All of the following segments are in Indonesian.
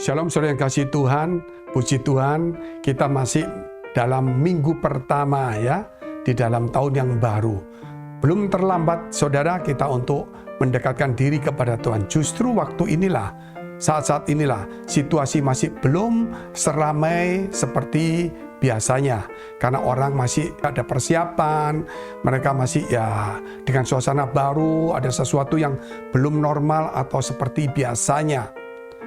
Shalom saudara yang kasih Tuhan, puji Tuhan, kita masih dalam minggu pertama ya, di dalam tahun yang baru. Belum terlambat saudara kita untuk mendekatkan diri kepada Tuhan. Justru waktu inilah, saat-saat inilah, situasi masih belum seramai seperti biasanya. Karena orang masih ada persiapan, mereka masih ya dengan suasana baru, ada sesuatu yang belum normal atau seperti biasanya.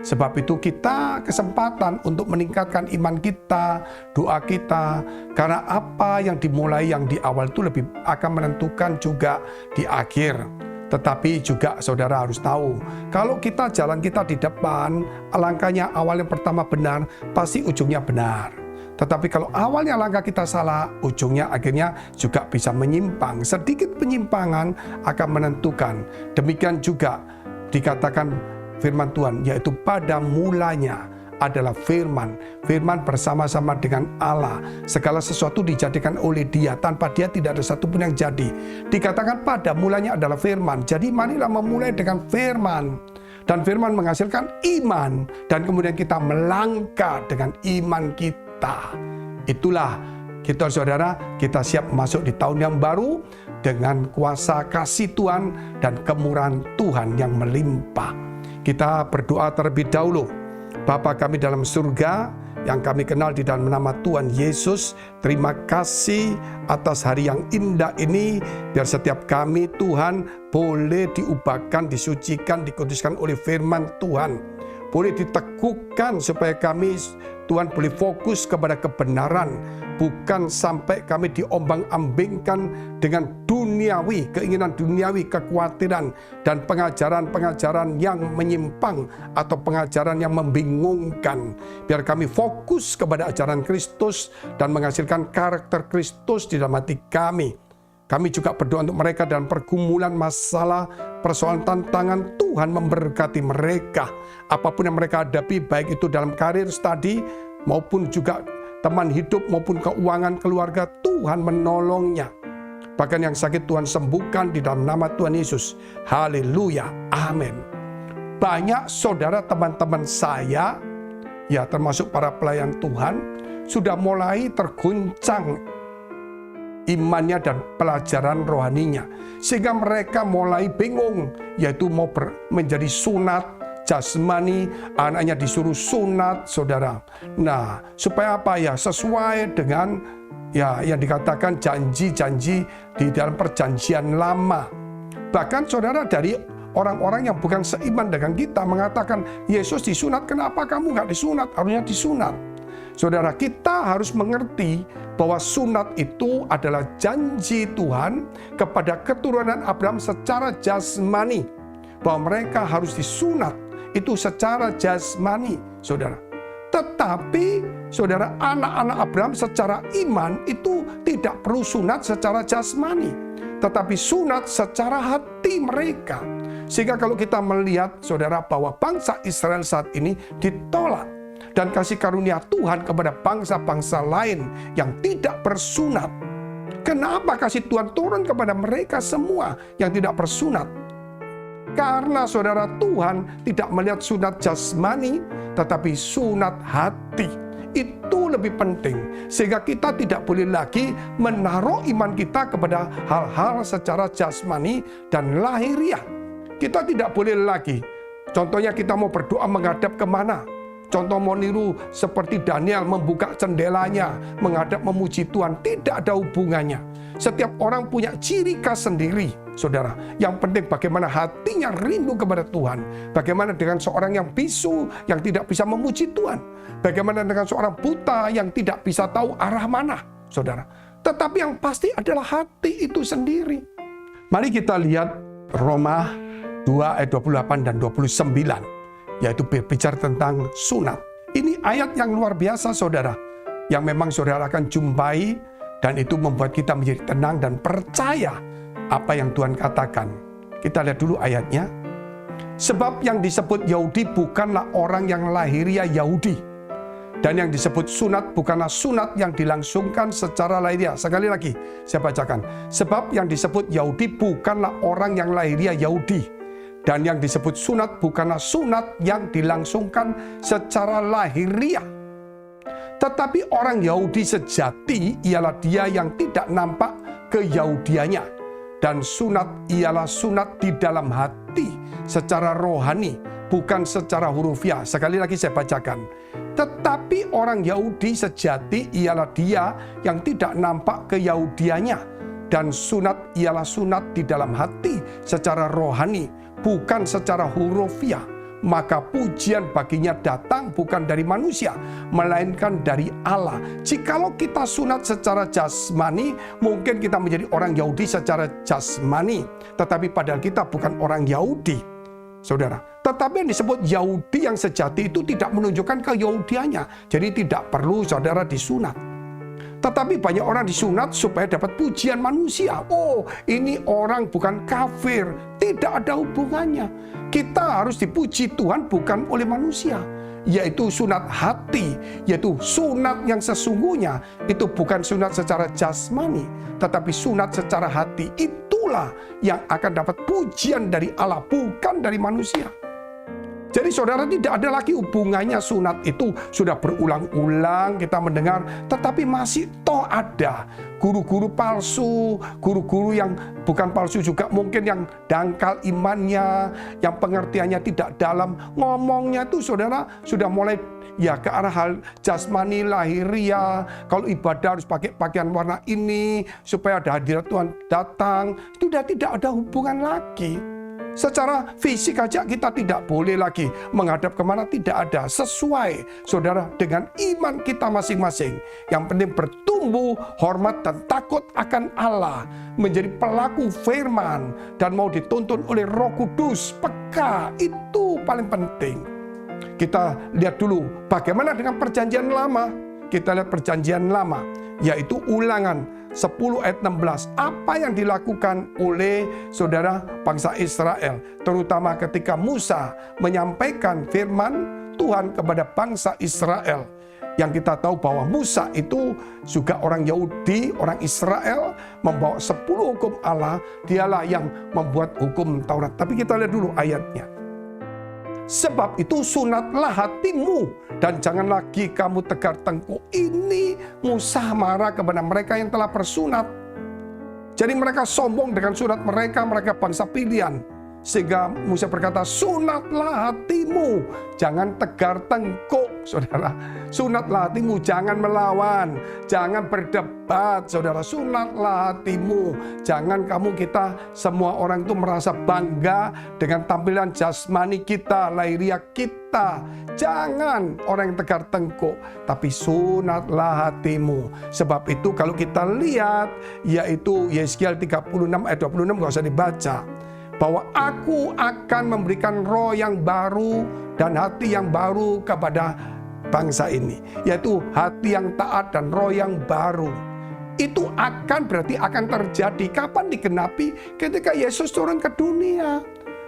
Sebab itu kita kesempatan untuk meningkatkan iman kita, doa kita. Karena apa yang dimulai yang di awal itu lebih akan menentukan juga di akhir. Tetapi juga saudara harus tahu, kalau kita jalan kita di depan, langkahnya awal yang pertama benar, pasti ujungnya benar. Tetapi kalau awalnya langkah kita salah, ujungnya akhirnya juga bisa menyimpang. Sedikit penyimpangan akan menentukan. Demikian juga dikatakan firman Tuhan, yaitu pada mulanya adalah firman. Firman bersama-sama dengan Allah. Segala sesuatu dijadikan oleh Dia. Tanpa Dia tidak ada satupun yang jadi. Dikatakan pada mulanya adalah firman. Jadi marilah memulai dengan firman. Dan firman menghasilkan iman. Dan kemudian kita melangkah dengan iman kita. Itulah kita saudara, kita siap masuk di tahun yang baru dengan kuasa kasih Tuhan dan kemurahan Tuhan yang melimpah. Kita berdoa terlebih dahulu. Bapa kami dalam surga, yang kami kenal di dalam nama Tuhan Yesus, terima kasih atas hari yang indah ini. Biar setiap kami Tuhan boleh diubahkan, disucikan, dikuduskan oleh firman Tuhan. Boleh diteguhkan supaya kami Tuhan boleh fokus kepada kebenaran. Bukan sampai kami diombang-ambingkan dengan duniawi, keinginan duniawi, kekhawatiran, dan pengajaran-pengajaran yang menyimpang atau pengajaran yang membingungkan. Biar kami fokus kepada ajaran Kristus dan menghasilkan karakter Kristus di dalam hati kami. Kami juga berdoa untuk mereka dalam pergumulan masalah, persoalan tantangan. Tuhan memberkati mereka. Apapun yang mereka hadapi, baik itu dalam karir, studi, maupun juga teman hidup, maupun keuangan keluarga, Tuhan menolongnya. Bahkan yang sakit Tuhan sembuhkan di dalam nama Tuhan Yesus. Haleluya, amin. Banyak saudara teman-teman saya, ya termasuk para pelayan Tuhan, sudah mulai terguncang imannya dan pelajaran rohaninya. Sehingga mereka mulai bingung, yaitu mau menjadi sunat jasmani, anaknya disuruh sunat, saudara. Nah, supaya apa ya? Sesuai dengan ya yang dikatakan janji-janji di dalam perjanjian lama. Bahkan saudara dari orang-orang yang bukan seiman dengan kita mengatakan, Yesus disunat, kenapa kamu nggak disunat? Harusnya disunat. Saudara, kita harus mengerti bahwa sunat itu adalah janji Tuhan kepada keturunan Abraham secara jasmani. Bahwa mereka harus disunat, itu secara jasmani, saudara. Tetapi, saudara, anak-anak Abraham secara iman itu tidak perlu sunat secara jasmani. Tetapi sunat secara hati mereka. Sehingga kalau kita melihat, saudara, bahwa bangsa Israel saat ini ditolak. Dan kasih karunia Tuhan kepada bangsa-bangsa lain yang tidak bersunat. Kenapa kasih Tuhan turun kepada mereka semua yang tidak bersunat? Karena saudara, Tuhan tidak melihat sunat jasmani, tetapi sunat hati. Itu lebih penting. Sehingga kita tidak boleh lagi menaruh iman kita kepada hal-hal secara jasmani dan lahiriah. Kita tidak boleh lagi. Contohnya kita mau berdoa menghadap kemana? Contoh mau niru seperti Daniel membuka jendelanya, menghadap memuji Tuhan. Tidak ada hubungannya. Setiap orang punya ciri khas sendiri, saudara. Yang penting bagaimana hatinya rindu kepada Tuhan. Bagaimana dengan seorang yang bisu, yang tidak bisa memuji Tuhan. Bagaimana dengan seorang buta yang tidak bisa tahu arah mana, saudara. Tetapi yang pasti adalah hati itu sendiri. Mari kita lihat Roma 2 ayat 28 dan 29. Yaitu berbicara tentang sunat. Ini ayat yang luar biasa, saudara. Yang memang saudara akan jumpai. Dan itu membuat kita menjadi tenang dan percaya apa yang Tuhan katakan. Kita lihat dulu ayatnya. Sebab yang disebut Yahudi bukanlah orang yang lahiriah Yahudi. Dan yang disebut sunat bukanlah sunat yang dilangsungkan secara lahiriah. Sekali lagi saya bacakan. Sebab yang disebut Yahudi bukanlah orang yang lahiriah Yahudi. Dan yang disebut sunat bukanlah sunat yang dilangsungkan secara lahiriah. Tetapi orang Yahudi sejati ialah dia yang tidak nampak keyahudiannya. Dan sunat ialah sunat di dalam hati secara rohani, bukan secara hurufiah. Sekali lagi saya bacakan. Tetapi orang Yahudi sejati ialah dia yang tidak nampak keyahudiannya. Dan sunat ialah sunat di dalam hati secara rohani, bukan secara hurufiah. Maka pujian baginya datang bukan dari manusia, melainkan dari Allah. Jikalau kita sunat secara jasmani, mungkin kita menjadi orang Yahudi secara jasmani. Tetapi padahal kita bukan orang Yahudi, saudara. Tetapi yang disebut Yahudi yang sejati itu tidak menunjukkan keyahudiannya. Jadi tidak perlu saudara disunat. Tetapi banyak orang disunat supaya dapat pujian manusia. Oh, ini orang bukan kafir. Tidak ada hubungannya. Kita harus dipuji Tuhan bukan oleh manusia. Yaitu sunat hati. Yaitu sunat yang sesungguhnya. Itu bukan sunat secara jasmani. Tetapi sunat secara hati. Itulah yang akan dapat pujian dari Allah, bukan dari manusia. Jadi saudara, tidak ada lagi hubungannya. Sunat itu sudah berulang-ulang kita mendengar, tetapi masih toh ada guru-guru palsu, guru-guru yang bukan palsu juga mungkin yang dangkal imannya, yang pengertiannya tidak dalam. Ngomongnya itu saudara sudah mulai ya ke arah hal jasmani lahiriah. Kalau ibadah harus pakai pakaian warna ini supaya ada hadirat Tuhan datang. Itu sudah tidak ada hubungan lagi. Secara fisik aja kita tidak boleh lagi menghadap kemana, tidak ada. Sesuai saudara dengan iman kita masing-masing. Yang penting bertumbuh, hormat dan takut akan Allah. Menjadi pelaku firman dan mau dituntun oleh Roh Kudus. Peka, itu paling penting. Kita lihat dulu bagaimana dengan perjanjian lama. Kita lihat perjanjian lama, yaitu Ulangan 10 ayat 16. Apa yang dilakukan oleh saudara bangsa Israel, terutama ketika Musa menyampaikan firman Tuhan kepada bangsa Israel. Yang kita tahu bahwa Musa itu juga orang Yahudi, orang Israel, membawa 10 hukum Allah. Dialah yang membuat hukum Taurat. Tapi kita lihat dulu ayatnya. Sebab itu sunatlah hatimu dan jangan lagi kamu tegar tengkuk. Ini Musa marah kepada mereka yang telah bersunat. Jadi mereka sombong dengan sunat mereka bangsa pilihan. Sehingga Musa berkata, sunatlah hatimu, jangan tegar tengkuk, saudara. Sunatlah hatimu, jangan melawan, jangan berdebat, saudara. Sunatlah hatimu, jangan kita semua orang itu merasa bangga dengan tampilan jasmani kita, lahiriah kita. Jangan orang yang tegar tengkuk, tapi sunatlah hatimu. Sebab itu kalau kita lihat, yaitu Yeskiel 36 ayat 26, gak usah dibaca. Bahwa aku akan memberikan roh yang baru dan hati yang baru kepada bangsa ini. Yaitu hati yang taat dan roh yang baru. Itu berarti akan terjadi. Kapan digenapi? Ketika Yesus turun ke dunia.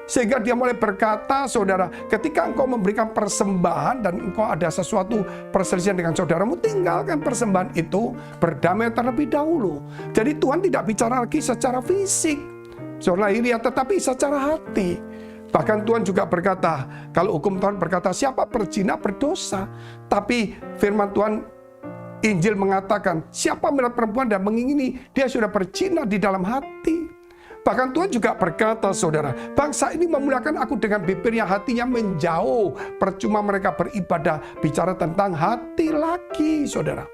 Sehingga dia mulai berkata, saudara, ketika engkau memberikan persembahan dan engkau ada sesuatu perselisihan dengan saudaramu, tinggalkan persembahan itu, berdamai terlebih dahulu. Jadi Tuhan tidak bicara lagi secara fisik, secara lahiriah, tetapi secara hati. Bahkan Tuhan juga berkata, kalau hukum Tuhan berkata siapa berzina berdosa. Tapi firman Tuhan Injil mengatakan siapa melihat perempuan dan mengingini, dia sudah berzina di dalam hati. Bahkan Tuhan juga berkata, saudara, bangsa ini memuliakan aku dengan bibirnya, hatinya menjauh. Percuma mereka beribadah, bicara tentang hati lagi, saudara.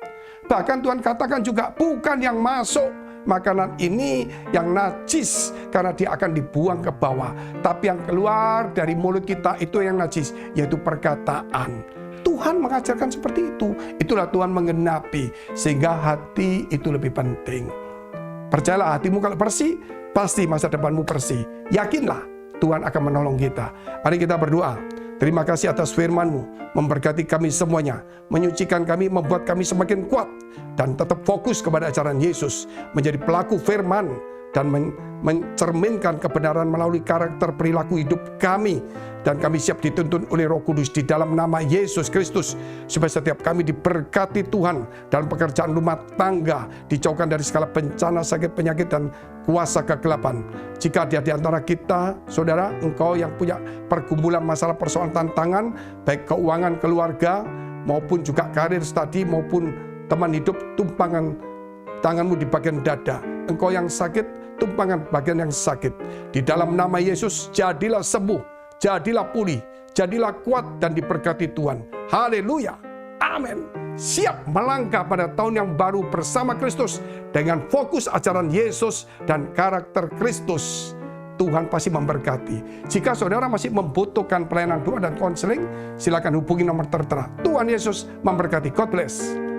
Bahkan Tuhan katakan juga bukan yang masuk makanan ini yang najis karena dia akan dibuang ke bawah, tapi yang keluar dari mulut kita itu yang najis, yaitu perkataan. Tuhan mengajarkan seperti itu. Itulah Tuhan menggenapi, sehingga hati itu lebih penting. Percayalah, hatimu kalau bersih, pasti masa depanmu bersih. Yakinlah, Tuhan akan menolong kita. Mari kita berdoa. Terima kasih atas firman-Mu, memberkati kami semuanya, menyucikan kami, membuat kami semakin kuat, dan tetap fokus kepada ajaran Yesus, menjadi pelaku firman, dan mencerminkan kebenaran melalui karakter perilaku hidup kami. Dan kami siap dituntun oleh Roh Kudus di dalam nama Yesus Kristus, supaya setiap kami diberkati Tuhan dalam pekerjaan rumah tangga, dijauhkan dari segala bencana, sakit, penyakit, dan kuasa kegelapan. Jika dia di antara kita, saudara, engkau yang punya pergumulan masalah persoalan tantangan, baik keuangan keluarga, maupun juga karir, studi, maupun teman hidup, tumpangan tanganmu di bagian dada. Engkau yang sakit, tumpangan bagian yang sakit. Di dalam nama Yesus, jadilah sembuh, jadilah pulih, jadilah kuat dan diberkati Tuhan. Haleluya. Amin. Siap melangkah pada tahun yang baru bersama Kristus dengan fokus ajaran Yesus dan karakter Kristus. Tuhan pasti memberkati. Jika saudara masih membutuhkan pelayanan doa dan konseling, silakan hubungi nomor tertera. Tuhan Yesus memberkati. God bless.